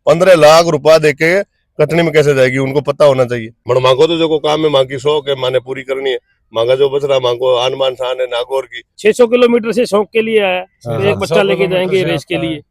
15 लाख रुपया देके कटनी में कैसे जाएगी, उनको पता होना चाहिए। मगर मांगो तो जो काम है, माँ की शौक है, माँ ने पूरी करनी है। मांगा जो बच रहा मांगो आन मान शान है नागौर की। 600 किलोमीटर से शौक के लिए आया, हाँ, एक बच्चा लेके जाएंगे रेस के लिए,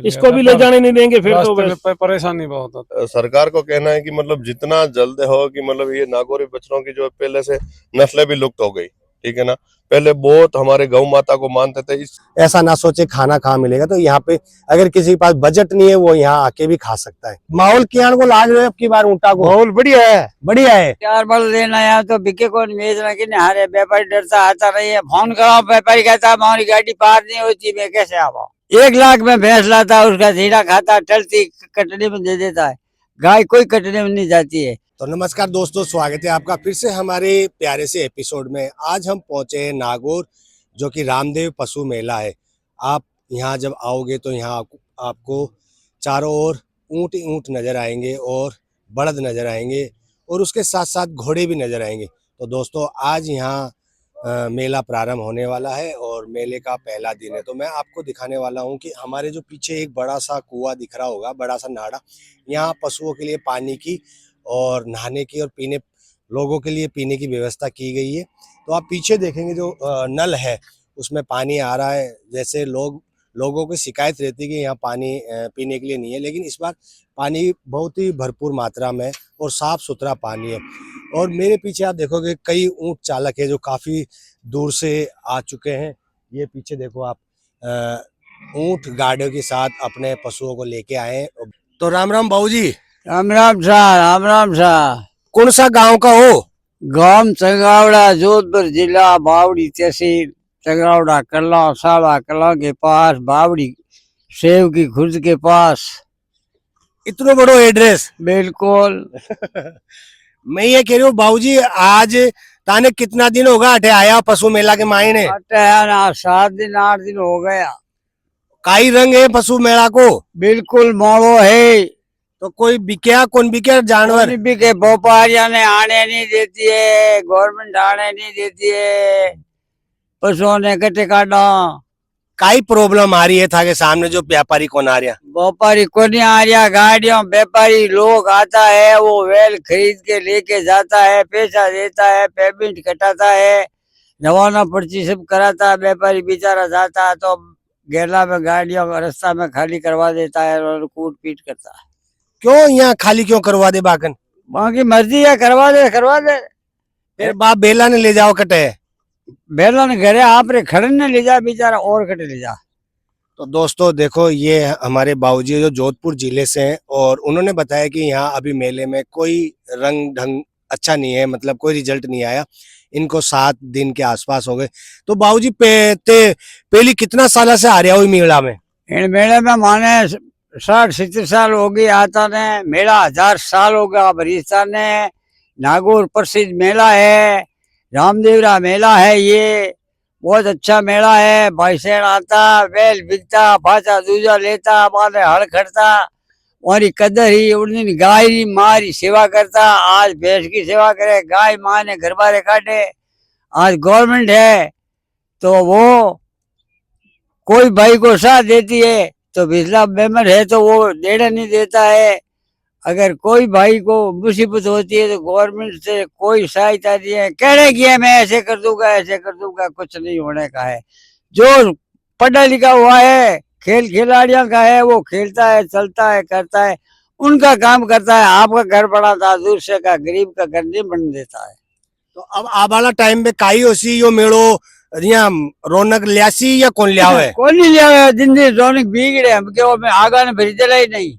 इसको भी आता ले जाने नहीं देंगे फिर तो रास्ते बस। में परेशानी बहुत होती सरकार को कहना है कि मतलब जितना जल्द हो कि मतलब ये नागौरी बच्चों की जो पहले से नस्लें भी लुप्त हो गई, ठीक है ना। पहले बहुत हमारे गौ माता को मानते थे। ऐसा ना सोचे खाना कहाँ मिलेगा, तो यहाँ पे अगर किसी के पास बजट नहीं है वो यहाँ आके भी खा सकता है। माहौल कियान को लाज रहे हो अब की बार ऊँटा को? माहौल बढ़िया है, बढ़िया है। 4 बल लेना है तो बिके कौन बेचना कि नहीं, हारे व्यापारी डरता आता नहीं है। फोन कराओ, व्यापारी कहता हमारी गाड़ी पार नहीं होती, मैं कैसे आवा। 1 लाख में भैंस लाता, उसका झीरा खाता, टलती कटनी में दे देता है। गाय कोई कटनी में नहीं जाती है। तो नमस्कार दोस्तों, स्वागत है आपका फिर से हमारे प्यारे से एपिसोड में। आज हम पहुंचे हैं नागौर, जो कि रामदेव पशु मेला है। आप यहाँ जब आओगे तो यहाँ आपको चारों ओर ऊँट ही ऊँट नज़र आएंगे और बड़द नज़र आएंगे और उसके साथ साथ घोड़े भी नज़र आएंगे। तो दोस्तों आज यहाँ मेला प्रारंभ होने वाला है और मेले का पहला दिन है। तो मैं आपको दिखाने वाला हूँ कि हमारे जो पीछे एक बड़ा सा कुआं दिख रहा होगा, बड़ा सा नाड़ा, यहाँ पशुओं के लिए पानी की और नहाने की और पीने लोगों के लिए पीने की व्यवस्था की गई है। तो आप पीछे देखेंगे जो नल है उसमें पानी आ रहा है। जैसे लोगों की शिकायत रहती है कि यहाँ पानी पीने के लिए नहीं है, लेकिन इस बार पानी बहुत ही भरपूर मात्रा में और साफ सुथरा पानी है। और मेरे पीछे आप देखोगे कई ऊंट चालक है जो काफ़ी दूर से आ चुके हैं। ये पीछे देखो आप, ऊंट गाड़ियों के साथ अपने पशुओं को लेके आए हैं। तो राम राम बाबू जी। राम राम शाह, राम राम शाह। कौन सा गांव का हो? गांव चंगावड़ा, जोधपुर जिला, बावड़ी तहसील। चंगावड़ा कला, साला कला के पास, बावड़ी सेव की खुर्द के पास। इतना बड़ो एड्रेस? बिल्कुल। मैं ये कह रही हूँ बाबूजी, आज ताने कितना दिन होगा अठे आया पशु मेला के मायने? 7 दिन 8 दिन हो गया। काई रंग है पशु मेला को? बिल्कुल मोड़ो है। तो कोई बिक्या, कौन बिक्या जानवर? भी के व्यापारिया ने आने नहीं देती है, गवर्नमेंट आने नहीं देती है, पशुओं ने कटे काटा। काई प्रॉब्लम आ रही है था के सामने जो व्यापारी कौन आ रहा? व्यापारी को नहीं आ रहा, गाड़ियों व्यापारी लोग आता है, वो वेल खरीद के लेके जाता है, पैसा देता है, पेमेंट कटाता है, रवाना पर्ची सब कराता है। व्यापारी बेचारा जाता है तो गेला में गाड़ियों का रास्ता में खाली करवा देता है और कूट पीट करता है। क्यों यहाँ खाली क्यों करवा दे बाकन? बाकी मर्जी है, करवा दे करवा दे। फिर बाप बेला ने ले जाओ कटे। बेला ने घरे आप रे खड़े ने ले जा, बेचारा और कटे ले जा। तो दोस्तों देखो, ये हमारे बाबूजी जो जोधपुर जिले से हैं और उन्होंने बताया कि यहाँ अभी मेले में कोई रंग ढंग अच्छा नहीं है, मतलब कोई रिजल्ट नहीं आया। इनको 7 दिन के आसपास हो गए। तो बाबूजी पहली कितना साल से आ रहा हुई मेला में? इन मेले में माने 60-70 साल हो गई आता ने। मेला 1000 साल हो गया भरीसा ने। नागौर प्रसिद्ध मेला है, रामदेवरा मेला है। ये बहुत अच्छा मेला है। भाईसेन आता, बैल बिकता, फाचा दूजा लेता, माने हड़ खड़ता, वही कदर ही उन गाय की माँ की सेवा करता। आज भैंस की सेवा करे, गाय माँ ने घर बारे काटे। आज गवर्नमेंट है तो वो कोई भाई को साथ देती है, तो बिजला मेंबर है तो वो देना नहीं देता है। अगर कोई भाई को मुसीबत होती है तो गवर्नमेंट से कोई सहायता नहीं है। कहने की है मैं ऐसे कर दूंगा, ऐसे कर दूंगा, कुछ नहीं होने का है। जो पढ़ा लिखा हुआ है, खेल खिलाड़ियों का है, वो खेलता है, चलता है, करता है, उनका काम करता है। आपका घर बड़ा था, दूसरे का गरीब का घर नहीं बन देता है। तो अब आवाला टाइम में काई होसी यो मेड़ो यहाँ रौनक लियासी या कौन लिया है? कौन नहीं लिया, दिन दिन रौनक बिगड़े। हम क्यों में आगा ने भरी दिला ही नहीं,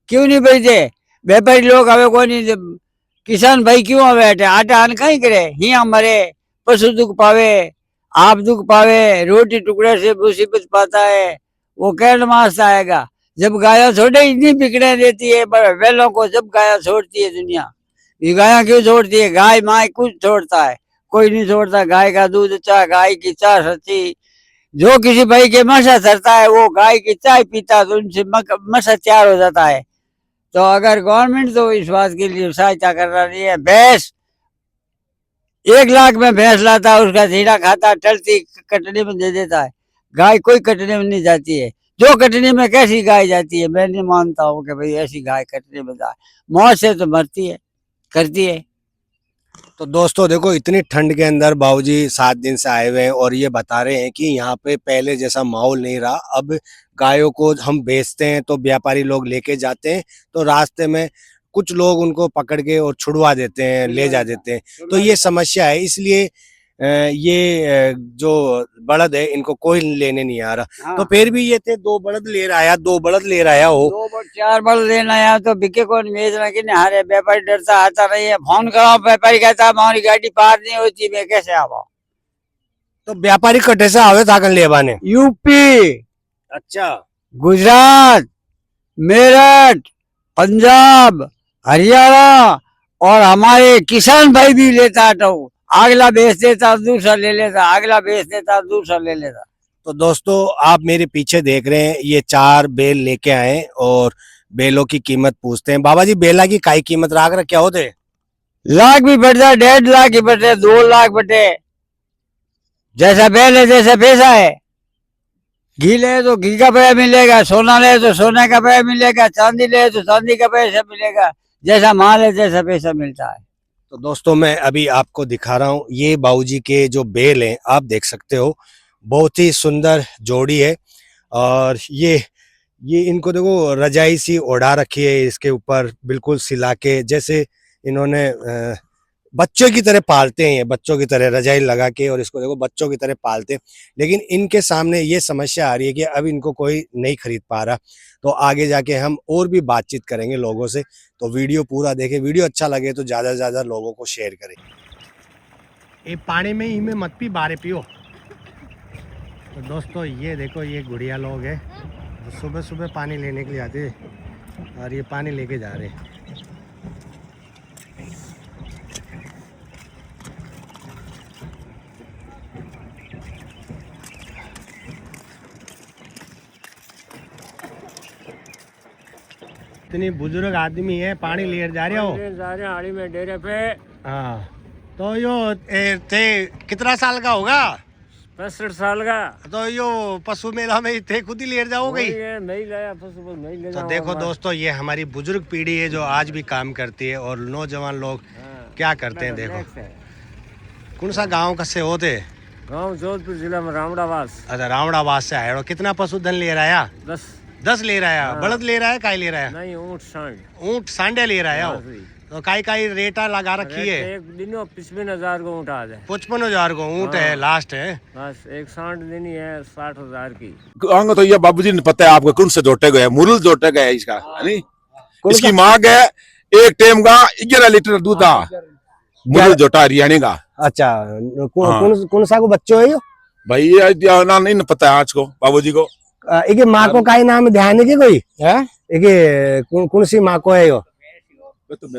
क्यों नहीं भरी? व्यापारी लोग आवे कोई नहीं, किसान भाई क्यों आवे? आटा अन कहीं करे, हिया मरे, पशु दुख पावे, आप दुख पावे, रोटी टुकड़े से मुसीबत पाता है, वो कैसे मास आएगा? जब गाया छोड़े इतनी बिगड़े देती है बैलों को, जब गाया छोड़ती है दुनिया। ये गाया क्यों छोड़ती है? गाय माँ कुछ छोड़ता है, कोई नहीं छोड़ता। गाय का दूध अच्छा, गाय की चाय सच्ची। जो किसी भाई के मसा धरता है वो गाय की चाय पीता तो उनसे मसा तैयार हो जाता है। तो अगर गवर्नमेंट तो इस बात के लिए सहायता कर रही है। भैंस 1 लाख में भैंस लाता, उसका झीरा खाता, टलती कटनी में दे देता है। गाय कोई कटनी में नहीं जाती है। जो कटनी में कैसी गाय जाती है, मैं नहीं मानता हूँ कि भाई ऐसी गाय कटनी में जाए, मौत से तो मरती है, करती है। तो दोस्तों देखो, इतनी ठंड के अंदर बाबूजी 7 दिन से आए हुए हैं और ये बता रहे हैं कि यहाँ पे पहले जैसा माहौल नहीं रहा। अब गायों को हम बेचते हैं तो व्यापारी लोग लेके जाते हैं, तो रास्ते में कुछ लोग उनको पकड़ के और छुड़वा देते हैं, ले जा देते हैं। तो ये समस्या है, इसलिए ये जो बड़द है इनको कोई लेने नहीं आ रहा। हाँ। तो फिर भी ये थे 2 बड़द ले रहा, 2 बड़द ले रहा हो। 4 बल लेना आया तो बिके कौन बेचना कि नहीं, हरे व्यापारी डरता आता नहीं है। फोन कराओ, व्यापारी कहता है हमारी गाड़ी पार नहीं होती, मैं कैसे आवा। तो व्यापारी कटे से आवे ताकन ले बाने। यूपी, अच्छा, गुजरात, मेरठ, पंजाब, हरियाणा और हमारे किसान भाई भी लेता तो अगला बेच देता, दूसरा ले लेता, अगला बेच देता, दूसरा ले लेता। तो दोस्तों आप मेरे पीछे देख रहे हैं, ये 4 बेल लेके आए और बेलों की कीमत पूछते हैं। बाबा जी, बेला की काई कीमत राख रहा क्या होते? लाख भी बढ़ जाए, 1.5 लाख ही बढ़े, 2 लाख बढ़े, जैसा बेल है जैसा पैसा है। घी ले तो घी का पैसा मिलेगा, सोना ले तो सोने का पैसा मिलेगा, चांदी ले तो चांदी का पैसा मिलेगा, जैसा माल है जैसा पैसा मिलता है। तो दोस्तों मैं अभी आपको दिखा रहा हूँ, ये बाबूजी के जो बेल हैं आप देख सकते हो, बहुत ही सुंदर जोड़ी है। और ये इनको देखो रजाई सी ओढ़ा रखी है इसके ऊपर, बिल्कुल सिला के, जैसे इन्होंने बच्चों की तरह पालते हैं, ये बच्चों की तरह रजाई लगा के, और इसको देखो बच्चों की तरह पालते हैं। लेकिन इनके सामने ये समस्या आ रही है कि अब इनको कोई नहीं खरीद पा रहा। तो आगे जाके हम और भी बातचीत करेंगे लोगों से, तो वीडियो पूरा देखें। वीडियो अच्छा लगे तो ज़्यादा से ज़्यादा लोगों को शेयर करें। ये पानी में ही में मत पी, बारे पियो। तो दोस्तों ये देखो, ये गुड़िया लोग हैं जो सुबह सुबह पानी लेने के लिए आते हैं और ये पानी लेके जा रहे हैं। इतनी बुजुर्ग आदमी है, पानी ले जा रहे हो? जा रहे हाड़ी में डेरे पे। हाँ, तो यो थे कितना साल का होगा? 65 साल का। तो यो पशु मेला में थे खुद ही ले जाओगे? नहीं लाया पशु, नहीं ले तो देखो दोस्तों, ये हमारी बुजुर्ग पीढ़ी है जो आज भी काम करती है, और नौजवान लोग क्या करते हैं देखो। कौन सा गांव का से होते? गांव जोधपुर जिला में रामड़ावास। अच्छा, रामड़ावास से आए हो। कितना पशुधन ले रहा है? 10 ले रहा है। बड़द ले रहा है, काय ले रहा है? नहीं, ऊँट सांड। ऊँट सांडे ले रहा है। तो काई रेटा लगा रखी है? एक दिनों 55,000 को ऊँट आ जाए। 55,000 को ऊँट है, लास्ट है। बस एक सांड देनी है 60,000 की। आंगो तो ये बाबूजी ने पता है आपको कौन से जोटे गए, मुरुल जोटे गए इसका, नहीं? इसकी मांग है एक टाइम का 11 लीटर दूध था, मुरुल जोटा हरियाणा का। अच्छा, कौन सा को बच्चों है यो? भाई ये ना नहीं पता है आज को बाबूजी को। एक माँ को का नाम ध्यान है कि कोई है? एक कौन सी माँ को है यो?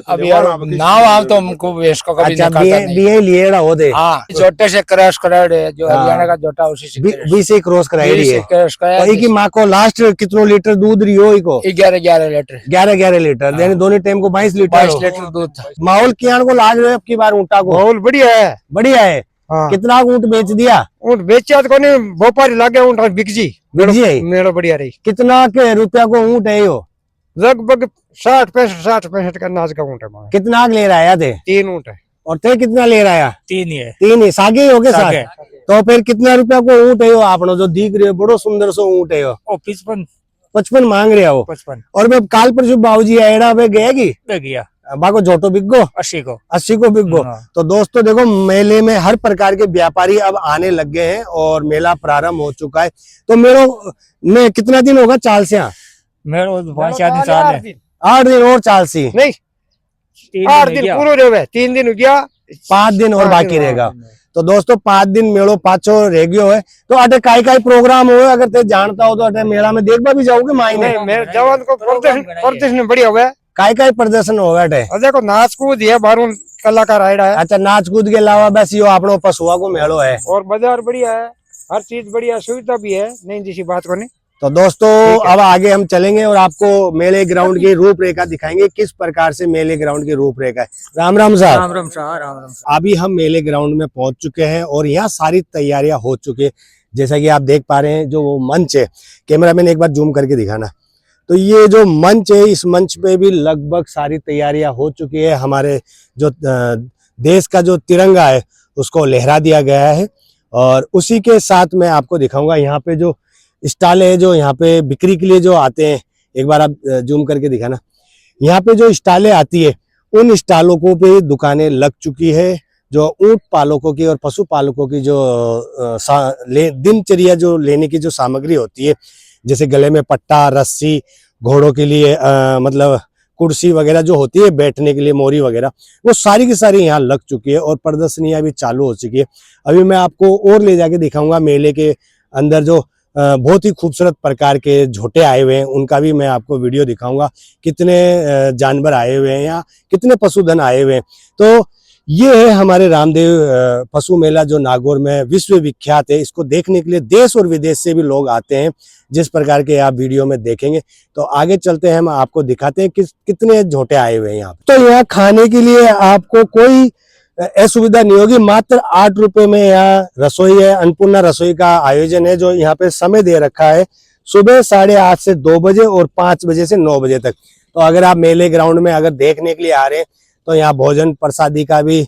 अब यार नाव आप तो हमको इसको कभी अच्छा, नहीं खाता नहीं। बीए लिएड़ा हो दे। हाँ, जोटे से क्रॉस कराए है, जो हाँ। हरियाणा का जोटा उसी से बी से क्रॉस कराई है। क्रॉस कराया। और एक ही माँ को लास्ट कितनो लीटर दूध रियो इको? 11 लीटर। 11 लीटर, यानी दोनों टाइम को 22 लीटर। 22 लीटर दूध था। माहौल कियान को लाग रहे हो अब की बार ऊँटा को? माहौल बढ़िया है। बढ़िया है। हाँ। कितना ऊँट बेच दिया? ऊँट बेचा तो कोनी, भोपाल लागे ऊँट बिक जी। बिकजी है। मेरा बढ़िया रही। कितना के रुपया को ऊँट है यो? लगभग 60-65 का नाज का ऊँट है हमारा। कितना ले रहा है? 3 ऊँट है। और ते कितना ले रहा है? 3 ही है। 3 ही सागे ही हो गए सागे। साथ। तो फिर कितना रुपया को ऊँट है यो आपनो जो दिख रहे हो? बड़ो सुंदर सो ऊँट है यो। ओ 55 मांग रहे हो। 55 और मैं काल परसों बाबूजी आएड़ा पे गए की ले गया। बाको जोटो बिक गो 80 को। 80 को बिक गो। हाँ। तो दोस्तों देखो, मेले में हर प्रकार के व्यापारी अब आने लग गए हैं और मेला प्रारंभ हो चुका है। तो मेरे में कितना दिन होगा चाल से? मेरे 5-6 साल है। 8 दिन और चाल सी? नहीं, 8 दिन पूरे रहे, 3 दिन हो गया, 5 दिन और बाकी रहेगा। तो दोस्तों 5 दिन मेड़ो पाछो रह गयो है। तो अटे काई प्रोग्राम हो, अगर ते जानता हो तो अटे मेला में देखबा भी जाओगे? मायने मेरे जवान को प्रदर्शन बढ़िया हुआ। काई प्रदर्शन होगा अटे? देखो नाच कूद है, 12 कलाकार आयडा है। अच्छा, नाच कूद के अलावा बस यो आपनो पशुआ को मेड़ो है। और बाजार बढ़िया है, हर चीज बढ़िया, सुविधा भी है, नहीं जैसी बात को नहीं। तो दोस्तों अब आगे हम चलेंगे और आपको मेले ग्राउंड की रूपरेखा दिखाएंगे, किस प्रकार से मेले ग्राउंड की रूपरेखा है। राम राम साहब। राम राम साहब। अभी हम मेले ग्राउंड में पहुंच चुके हैं और यहाँ सारी तैयारियां हो चुकी है। जैसा कि आप देख पा रहे हैं जो वो मंच है, कैमरामैन एक बार जूम करके दिखाना। तो ये जो मंच है, इस मंच पे भी लगभग सारी तैयारियां हो चुकी है। हमारे जो देश का जो तिरंगा है उसको लहरा दिया गया है, और उसी के साथ मैं आपको दिखाऊंगा यहाँ पे जो स्टॉल है, जो यहाँ पे बिक्री के लिए जो आते हैं, एक बार आप जूम करके दिखाना। यहाँ पे जो स्टॉलें आती है, उन स्टॉलों को पे दुकानें लग चुकी है। जो ऊंट पालकों की और पशु पालकों की जो दिनचर्या जो लेने की जो सामग्री होती है, जैसे गले में पट्टा, रस्सी, घोड़ों के लिए मतलब कुर्सी वगैरह जो होती है बैठने के लिए, मोरी वगैरह, वो सारी की सारी यहाँ लग चुकी है और प्रदर्शनियां भी चालू हो चुकी है। अभी मैं आपको और ले जाके दिखाऊंगा मेले के अंदर जो बहुत ही खूबसूरत प्रकार के झोटे आए हुए हैं, उनका भी मैं आपको वीडियो दिखाऊंगा। कितने जानवर आए हुए हैं या कितने पशुधन आए हुए हैं। तो ये है हमारे रामदेव पशु मेला जो नागौर में विश्व विख्यात है। इसको देखने के लिए देश और विदेश से भी लोग आते हैं, जिस प्रकार के आप वीडियो में देखेंगे। तो आगे चलते हैं, हम आपको दिखाते हैं कितने झोटे आए हुए हैं यहाँ। तो यहाँ खाने के लिए आपको कोई असुविधा नहीं होगी। मात्र 8 रुपए में यहाँ रसोई है, अन्नपूर्णा रसोई का आयोजन है, जो यहाँ पे समय दे रखा है सुबह 8:30 से 2 बजे और 5 बजे से 9 बजे तक। तो अगर आप मेले ग्राउंड में अगर देखने के लिए आ रहे हैं तो यहाँ भोजन प्रसादी का भी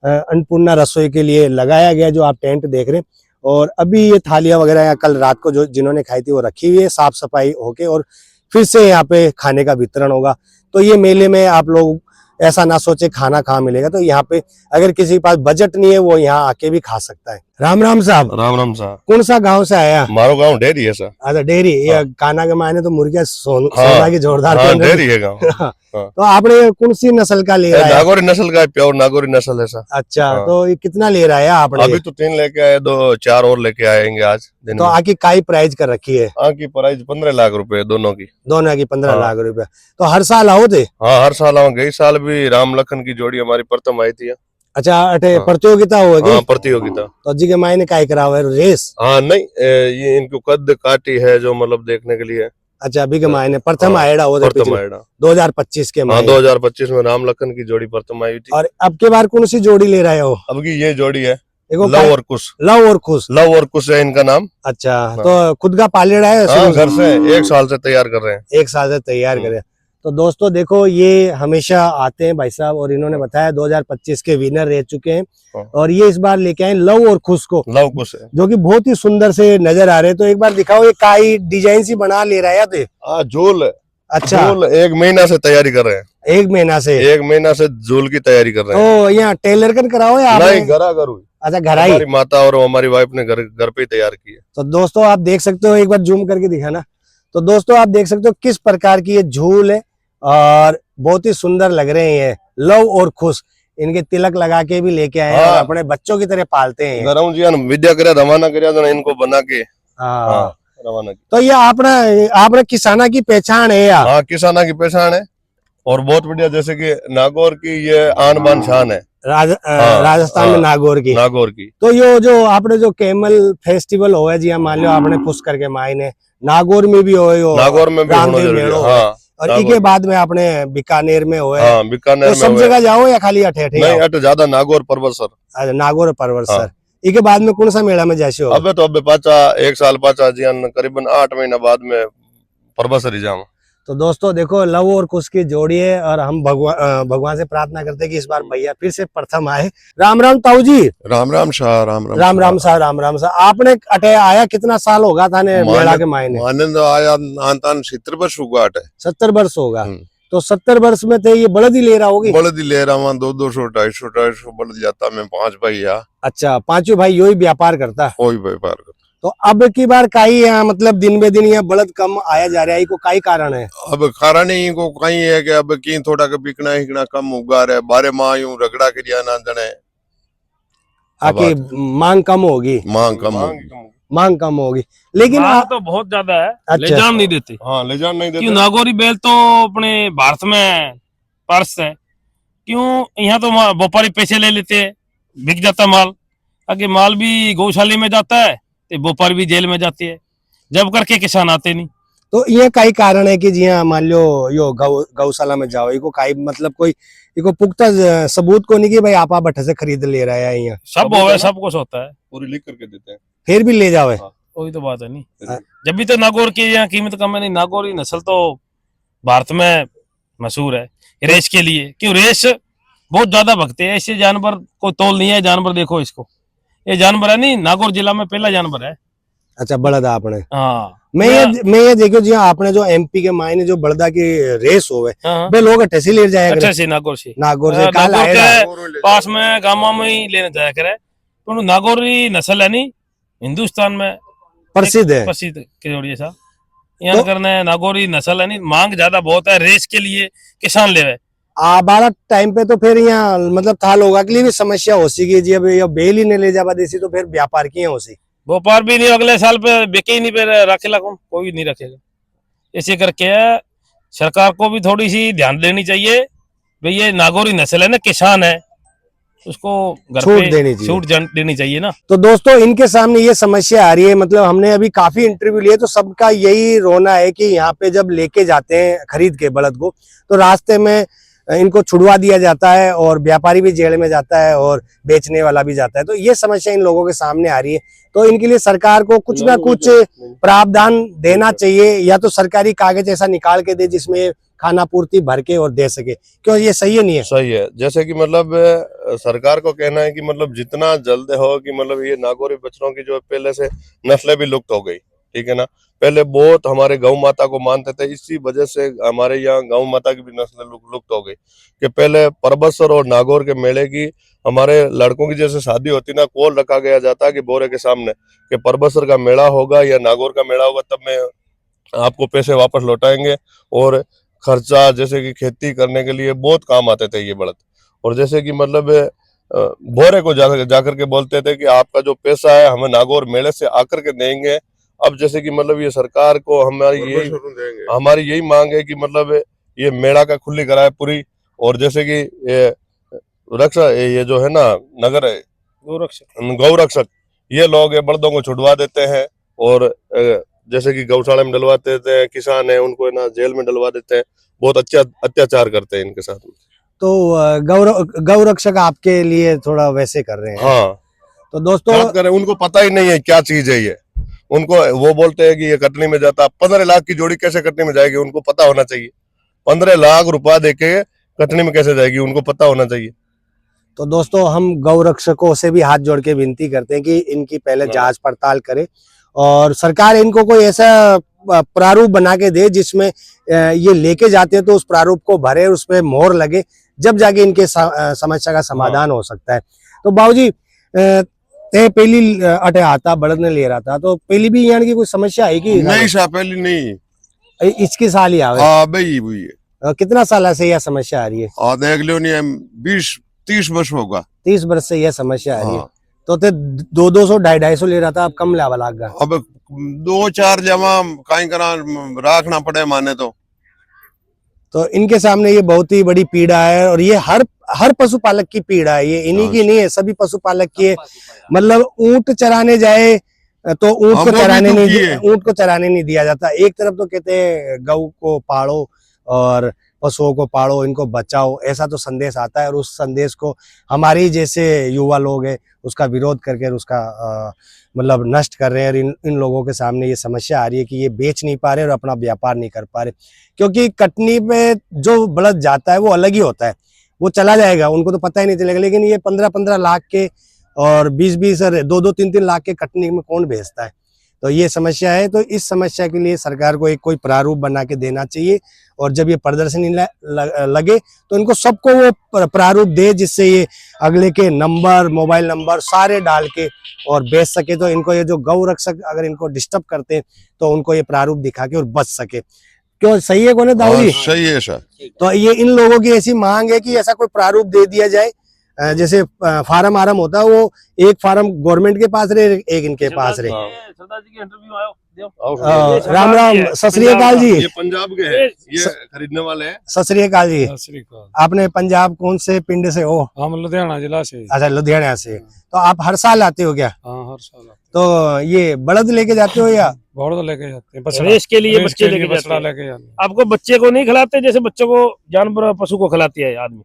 अन्नपूर्णा रसोई के लिए लगाया गया, जो आप टेंट देख रहे हैं। और अभी ये थालियां वगैरह या कल रात को जो जिन्होंने खाई थी वो रखी हुई है, साफ सफाई होके, और फिर से यहाँ पे खाने का वितरण होगा। तो ये मेले में आप लोग ऐसा ना सोचे खाना कहाँ मिलेगा, तो यहाँ पे अगर किसी के पास बजट नहीं है वो यहाँ आके भी खा सकता है। राम राम साहब, राम राम साहब। कौन सा गांव से आया? मारो गांव डेरी है सर। अच्छा, डेरी। ये काना के मायने तो मुर्गिया सोना की जोरदार हाँ, पेंट है। डेरी है गांव। तो आपने कौन सी नस्ल का ले रहा है? नागौरी नस्ल का है, प्योर नागौरी नस्ल है सर। अच्छा, हाँ। तो ये कितना ले रहा है आपने? अभी तो 3 लेके आए, 2-4 और लेके आएंगे आज दिन तो में। आकी काई प्राइस कर रखी है? की प्राइस 15 लाख रुपए दोनों की। दोनों की 15 हाँ। लाख रुपए। तो हर साल आओ थे? हाँ, हर साल आऊँ। गई साल भी राम लखन की जोड़ी हमारी प्रथम आई थी। अच्छा, अटे हाँ। प्रतियोगिता होगी? हाँ, प्रतियोगिता। तो जी के मायने काय कराओ है, रेस? हाँ नहीं, ये इनको कद काटी है जो मतलब देखने के लिए। अच्छा, अभी के मायने प्रथम हाँ, आएड़ा हो प्रथम आएड़ा। 2025 के हाँ, मायने। 2025 में राम लखन की जोड़ी प्रथम आई थी। और अब के बार कौन सी जोड़ी ले रहे हो? अब की ये जोड़ी है, देखो, लव और कुश। लव और खुश। लव और कुश है इनका नाम। अच्छा, तो खुद का पालेड़ा है? हाँ, घर से 1 साल से तैयार कर रहे हैं। 1 साल से तैयार करे। तो दोस्तों देखो, ये हमेशा आते हैं भाई साहब, और इन्होंने बताया 2025 के विनर रह चुके हैं, हाँ। और ये इस बार लेके आए लव और खुश को, लव कुश है, जो कि बहुत ही सुंदर से नजर आ रहे हैं। तो एक बार दिखाओ, ये काई डिजाइन सी बना ले रहा है तो? हाँ, झूल। अच्छा, झूल 1 महीना से तैयारी कर रहे हैं। 1 महीना से? 1 महीना से झूल की तैयारी कर रहे हैं। तो यहाँ टेलर कर कराओ या आपने? नहीं, घरा घर हुई। अच्छा, घराई। हमारी माता और हमारी वाइफ ने घर पे ही तैयार की है। तो दोस्तों आप देख सकते हो, एक बार जूम करके दिखाना। तो दोस्तों आप देख सकते हो किस प्रकार की ये झूल है, और बहुत ही सुंदर लग रहे हैं। लव और खुश, इनके तिलक लगा के भी लेके आए हैं, हाँ। और अपने बच्चों की तरह पालते हैं। गरम जी विद्या करे रवाना करे इनको बना के। हाँ। हाँ, रवाना की। तो ये आपने किसाना की पहचान है या? हाँ, किसाना की पहचान है, और बहुत बढ़िया। जैसे कि नागौर की ये आन बान शान है। हाँ, राजस्थान में हाँ, नागौर की। नागौर की। तो ये जो आपने जो कैमल फेस्टिवल हो है जी, मान लो आपने पुश करके मायने नागौर में भी हो, नागौर में भी होना रामदेव जरूरी है। मेलो, हाँ, और नागौर इसके में। बाद में आपने बीकानेर में हो है। हाँ, बीकानेर तो में सब हुए। जगह जाओ या खाली अठे नहीं, अट ज्यादा नागौर पर्वत सर। अच्छा, नागौर परवर हाँ। सर। इसके बाद में कौन सा मेला में जैसे हो? अबे तो अबे पाचा 1 साल पाचा जी करीबन 8 महीना बाद में परबसरी जाऊँ। तो दोस्तों देखो, लव और कुश की जोड़ी है, और हम भगवान से प्रार्थना करते हैं कि इस बार भैया फिर से प्रथम आए। राम राम ताऊ जी। राम राम शाह। राम राम राम राम साहब, राम राम साहब। आपने अटे आया कितना साल होगा था ने मेला के मायने? आनंद आया आंतान 70 वर्ष हुआ है। 70 वर्ष होगा। हम्म। तो 70 वर्ष में थे ये बड़द ही ले रहा होगी? बड़द ही ले रहा हूँ, 200 250 बड़द जाता मैं 5 भाई। अच्छा, पांचों भाई यही व्यापार करता है। कोई व्यापार कर। तो अब की बार काई यहाँ मतलब दिन बे दिन यहाँ बड़द कम आया जा रहा है, को काई कारण है? अब कारण ही को कहीं है कि अब की थोड़ा का बिकना हिकना कम उगा रहे, 12 माह यूं रगड़ा के दिया ना जने। आकी मांग कम होगी? मांग कम होगी। मांग कम होगी, लेकिन मांग तो बहुत ज्यादा है। ले अच्छा। जान नहीं देते। हाँ, ले जान नहीं क्यों? देते। नागौरी बैल तो अपने भारत में पर्स है। क्यों? यहाँ तो व्यापारी पैसे ले लेते हैं, बिक जाता माल। आगे माल भी गौशाले में जाता है, तो व्यापारी भी जेल में जाते हैं, जब करके किसान आते नहीं। तो ये कई कारण है कि जी हाँ मान लो यो गौशाला में जाओ इको कई मतलब कोई इको पुख्ता सबूत को नहीं कि भाई आप भट्टे से खरीद ले रहा है यहाँ सब होगा, सब कुछ होता है, पूरी लिख करके देते हैं। फिर भी ले जाओ है। वही तो बात है नहीं। हाँ। जब भी तो नागौर की यहाँ कीमत कम है नहीं, नागौरी नस्ल तो भारत में मशहूर है रेस के लिए, क्यों रेस बहुत ज्यादा भगते हैं, ऐसे जानवर को तोल नहीं है। जानवर देखो इसको, ये जानवर है नहीं, नागौर जिला में पहला जानवर है। अच्छा बड़दा आपने हाँ मैं ये देखो जी हाँ, आपने जो एमपी के मायने जो बड़दा की रेस होवे हाँ, बे लोग अट्ठे से ले जाया अच्छा करे से नागौर से नागौर से काल नागौर आएगा के पास में गाँव में ही लेने जाया करे। तो नागौरी नस्ल है नहीं हिंदुस्तान में प्रसिद्ध है। प्रसिद्ध के जोड़िए सा यहाँ करने नागौरी नस्ल है नहीं, मांग ज्यादा बहुत है, रेस के लिए किसान ले रहे। बारह टाइम पे तो फिर यहाँ मतलब था लोगों के लिए भी समस्या हो सी जी अब ये बेल ही नहीं ले जावा देसी तो फिर व्यापार की हो सी व्यापार भी नहीं, अगले साल पे बिके ही नहीं, पे रखेला कौन, कोई नहीं रखेगा। ऐसे करके सरकार को भी थोड़ी सी ध्यान देनी चाहिए भाई, ये नागौरी नस्ल है ना, किसान है, उसको घर छूट पे देनी चाहिए। छूट देनी चाहिए ना। तो दोस्तों इनके सामने ये समस्या आ रही है, मतलब हमने अभी काफी इंटरव्यू लिए तो सबका यही रोना है कि यहाँ पे जब लेके जाते हैं खरीद के बलद को तो रास्ते में इनको छुड़वा दिया जाता है और व्यापारी भी जेल में जाता है और बेचने वाला भी जाता है। तो ये समस्या इन लोगों के सामने आ रही है। तो इनके लिए सरकार को कुछ ना कुछ प्रावधान देना चाहिए, या तो सरकारी कागज ऐसा निकाल के दे जिसमें खाना पूर्ति भर के और दे सके। क्यों ये सही है नहीं है? सही है। जैसे कि मतलब सरकार को कहना है कि मतलब जितना जल्द हो कि मतलब ये नागौरी बछड़ों की जो पहले से नस्लें भी लुप्त हो गई, ठीक है ना। पहले बहुत हमारे गौ माता को मानते थे, इसी वजह से हमारे यहाँ गौ माता की भी नस्लें लुप्त हो गई। कि पहले परबसर और नागौर के मेले की हमारे लड़कों की जैसे शादी होती ना, कॉल रखा गया जाता कि बोरे के सामने कि परबसर का मेला होगा या नागौर का मेला होगा, तब मैं आपको पैसे वापस लौटाएंगे। और खर्चा जैसे कि खेती करने के लिए बहुत काम आते थे ये बड़द। और जैसे कि मतलब बोरे को जाकर के बोलते थे कि आपका जो पैसा है हमें नागौर मेले से आकर के देंगे। अब जैसे कि मतलब ये सरकार को हमारी यही मांग है कि मतलब ये मेला का खुली कराए पूरी। और जैसे कि ये जो है ना नगर गौ रक्षक ये लोग बड़दों को छुड़वा देते हैं और जैसे कि गौशाला में डलवा देते हैं, किसान है उनको ना जेल में डलवा देते हैं, बहुत अच्छा अत्याचार करते हैं इनके साथ। तो गौ रक्षक आपके लिए थोड़ा वैसे कर रहे हैं। हाँ, तो दोस्तों करें, उनको पता ही नहीं है क्या चीज है ये। उनको वो बोलते हैं कि ये कटनी में जाता, 15 लाख की जोड़ी कैसे कटनी में जाएगी, उनको पता होना चाहिए। 15 लाख रुपया देके कटनी में कैसे जाएगी, उनको पता होना चाहिए। तो दोस्तों हम गौ रक्षकों से भी हाथ जोड़ के विनती करते हैं कि इनकी पहले जांच पड़ताल करे और सरकार इनको कोई ऐसा प्रारूप बना के दे जिसमें ये लेके जाते हैं तो उस प्रारूप को भरे, उस पर मोहर लगे, जब जाके इनके समस्या का समाधान हो सकता है। तो बाबूजी ते पहली अटे आता बड़द ने ले रहा था, तो पहली भी यहाँ की कोई समस्या है कि नहीं सा पहली नहीं, इसके साल ही आवे? हाँ भाई हुई है। कितना साल से यह समस्या आ रही है? देख लो नहीं 20-30 वर्ष होगा। 30 वर्ष से यह समस्या आ रही है। हाँ। तो 200 250 ले रहा था, अब कम लावा लाग गया। अब 2-4 जमा कहीं करा रखना पड़े माने तो इनके सामने ये बहुत ही बड़ी पीड़ा है और ये हर पशुपालक की पीड़ा है, ये इन्हीं की नहीं है, सभी पशुपालक की है। मतलब ऊंट चराने जाए तो ऊंट को चराने नहीं दिया जाता। एक तरफ तो कहते हैं गौ को पालो और पशुओं को पालो, इनको बचाओ, ऐसा तो संदेश आता है और उस संदेश को हमारे जैसे युवा लोग हैं उसका विरोध करके उसका मतलब नष्ट कर रहे हैं। और इन लोगों के सामने ये समस्या आ रही है कि ये बेच नहीं पा रहे और अपना व्यापार नहीं कर पा रहे, क्योंकि कटनी पे जो बलद जाता है वो अलग ही होता है, वो चला जाएगा, उनको तो पता ही नहीं चलेगा। लेकिन ये 15-15 लाख के और 20-20 और 2-2, 3-3 लाख के कटनी में कौन भेजता है? तो ये समस्या है। तो इस समस्या के लिए सरकार को एक कोई प्रारूप बना के देना चाहिए और जब ये प्रदर्शनी लगे तो इनको सबको वो प्रारूप दे जिससे ये अगले के नंबर, मोबाइल नंबर सारे डाल के और बेच सके। तो इनको ये जो गौ रक्षक अगर इनको डिस्टर्ब करते हैं तो उनको ये प्रारूप दिखा के और बच सके। क्यों सही है कौन दाऊ जी? सही है सर। तो ये इन लोगों की ऐसी मांग है कि ऐसा कोई प्रारूप दे दिया जाए जैसे फार्म आरम होता है, वो एक फार्म गवर्नमेंट के पास रहे, एक इनके पास रहे। सरदार जी के इंटरव्यू आयो राम राम, सत श्री अकाल जी। ये पंजाब के हैं, ये खरीदने वाले हैं। सत श्री अकाल जी। आपने पंजाब कौन से पिंड से हो? हम लुधियाना जिला से। अच्छा, लुधियाना से। तो आप हर साल आते हो क्या? हाँ, हर साल आते तो ये बड़द लेके जाते हो या? घोड़ा लेके जाते हैं, रेस के लिए बच्चे लेके जाते हैं। लेके जाते हैं। आपको बच्चे को नहीं खिलाते जैसे बच्चों को जानवर पशु को खिलाती है आदमी,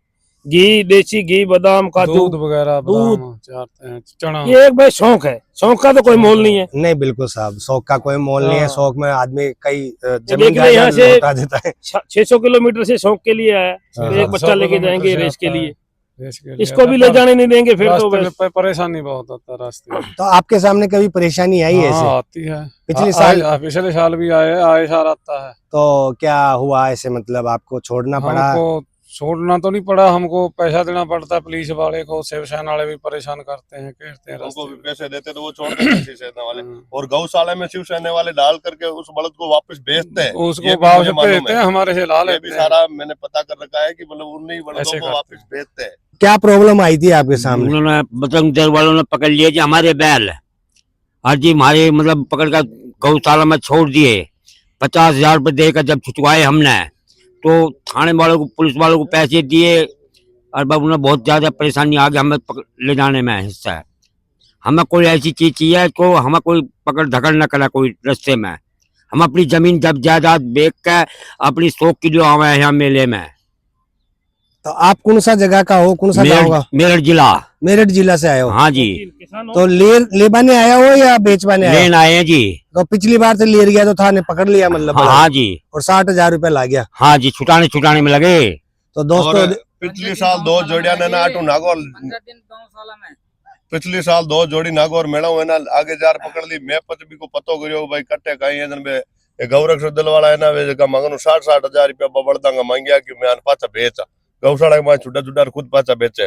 घी, देसी घी, बादाम, काजू, दूध वगैरह, दूध बादाम चारते हैं, चना। ये एक भाई शौक है, शौक का तो कोई मोल नहीं है। नहीं, बिल्कुल साहब, शौक का कोई मोल नहीं है। हाँ। शौक में आदमी कई जमीन देखिए यहाँ से लौटा देता है। 600 किलोमीटर से शौक के लिए आया, हाँ, तो एक बच्चा लेके जाएंगे रेस के लिए, लिए इसको भी ले जाने नहीं देंगे फिर तो रास्ते बस। में परेशानी बहुत होता है रास्ते में। तो आपके सामने कभी परेशानी आई है हाँ, ऐसे? आती है। पिछले साल? पिछले साल भी आए साल आता है। तो क्या हुआ ऐसे, मतलब आपको छोड़ना पड़ा? हमको छोड़ना तो नहीं पड़ा, हमको पैसा देना पड़ता है पुलिस वाले को। शिवसेना वाले भी परेशान करते हैं, कहते हैं उनको भी रास्ते पैसे देते तो वो छोड़ देते हैं शिवसेना वाले, और गौशाला में शिवसेना वाले डाल करके उस बलद को वापस भेजते हैं। में। ये उसको भी भाव मुझे से मालूम भेजते है। हैं, हमारे से ला ये भी लेते हैं। सारा मैंने पता कर रखा है कि मतलब उन्हीं ऐसे बलदों को करते वापस भेजते हैं। क्या प्रॉब्लम आई थी आपके सामने? उन्होंने बजरंग दल वालों ने पकड़ लिया कि हमारे बैल, हाँ जी, हमारे मतलब पकड़ कर गौशाला में छोड़ दिए। 50,000 रुपये देकर जब छुटवाए हमने, तो थाने वालों को, पुलिस वालों को पैसे दिए, और अब उन्हें बहुत ज्यादा परेशानी आ गई हमें ले जाने में हिस्सा है। हमें कोई ऐसी चीज चाहिए तो हमें कोई पकड़ धकड़ न करा कोई रास्ते में। हम अपनी जमीन जब जायदाद बेच के अपनी शौक के लिए आए हैं यहाँ मेले में। तो आप कौन सा जगह का हो, कौन सा गाँव का? मेरठ जिला। मेरठ जिला से आए हो? हाँ जी। तो लेबाने आया हो या बेचवाने आया? लेन आए हैं जी। तो पिछली बार से ले गया तो था ने पकड़ लिया मतलब? हाँ जी। और 60,000 रुपए ला गया? हाँ जी, छुटाने में लगे। तो दोस्तों, और पिछले साल 2 जोड़िया ने ना आटू नागौर, पिछले साल 2 जोड़ी नागौर मेड़ा हुए ना आगे जार पकड़ ली। मैं भी को पतो करियो भाई कट्टे कहीं है बे गौरक्ष दल वाला है ना वे जगह मांगनो 60,000 रुपया बबड़दांगा मांगिया कि मैं पाचा बेचा गौशाला के छुटा खुद पाचा बेचे।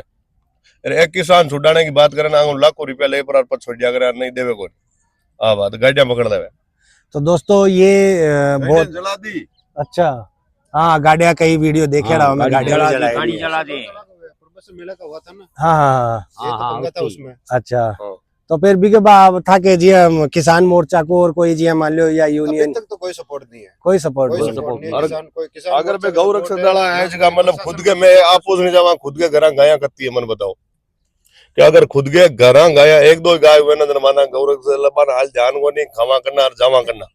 एक किसान छुटाने की बात करे ना लाखों रुपया ले पर छोड़ दिया करे नहीं देवे कोई। हाँ बात गाड़ियां पकड़ देवे। तो दोस्तों ये बहुत जला दी। अच्छा, हाँ गाड़ियां कई वीडियो देखे रहा हूँ मैं, गाड़ियां गाड़ी जला दे। मेला का हुआ था ना, हाँ हाँ हाँ, पंगा था उसमें। अच्छा। हाँ। तो फिर भी के बाद था कि जी हम किसान मोर्चा को और कोई जी हम मान लो या यूनियन, तक तो कोई सपोर्ट नहीं है, कोई सपोर्ट कोई नहीं? सपोर्ट नहीं और है। किसान अगर मैं गौरक्ष दला है जगह मतलब खुद के मैं आपूस नहीं जावा खुद के घर गाया करती है मन बताओ कि अगर खुद के घर गाया 1-2 गाय हुए ना माना गौरक्ष दला हाल ध्यान को नहीं खावा करना और जावा करना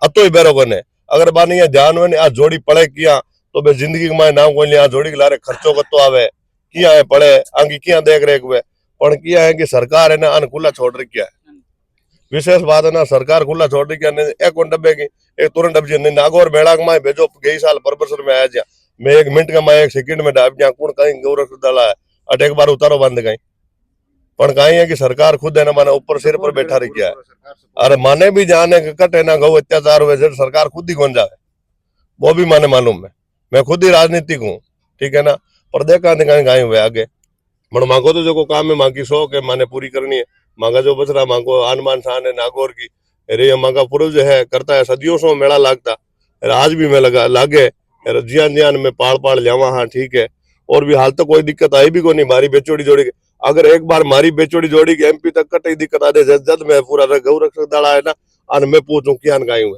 अतो ही बेरो बने। अगर बानी ये ध्यान हुए आ जोड़ी पड़े किया तो बे जिंदगी के नाम कोई लिया जोड़ी के लारे खर्चो कतो आवे किया है पड़े आगे किया देख रेख हुए पण किया है कि सरकार है ना अन खुला छोड़ रखी है। विशेष बात है ना सरकार खुला छोड़ रखी है। एक डब्बे की एक तुरंत डब्बी नहीं नागौर मेला में भेजो गई साल परबसर में आया जा मैं 1 मिनट का मैं 1 सेकंड में डाब जा कौन कहीं गौरक्ष दला है अटे एक बार उतारो बंद गई पण कहीं है कि सरकार खुद है ना माने ऊपर सिर पर बैठा रही है। अरे माने भी जाने कट है ना गौ अत्याचार हुए सरकार खुद ही कौन जाए वो भी माने मालूम है। मैं खुद ही राजनीतिक हूँ ठीक है ना, पर देखा कहीं गाय हुए आगे मन मांगो तो जो काम है मांगी शौक है माने पूरी करनी है। मांगा जो बच रहा मांगो आनमान शान है नागौर की रे मांगा पूर्व जो है करता है सदियों से मेला लागता आज भी मैं लगा लागे जियान में पाड़ जावा। हाँ ठीक है, और भी हाल तक कोई दिक्कत आई भी को नहीं मारी बेचोड़ी जोड़ी अगर एक बार मारी बेचोड़ी जोड़ी के एमपी तक कटे दिक्कत आ दे जद मैं पूरा गौरक्ष दड़ा है ना और मैं पूछूं क्या गाय हुए।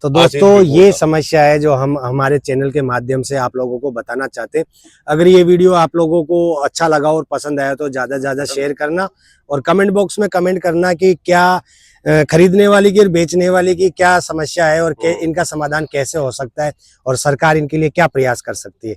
तो दोस्तों ये समस्या है जो हम हमारे चैनल के माध्यम से आप लोगों को बताना चाहते हैं। अगर ये वीडियो आप लोगों को अच्छा लगा और पसंद आया तो ज़्यादा से ज़्यादा शेयर करना और कमेंट बॉक्स में कमेंट करना कि क्या खरीदने वाले की और बेचने वाले की क्या समस्या है और इनका समाधान कैसे हो सकता है और सरकार इनके लिए क्या प्रयास कर सकती है।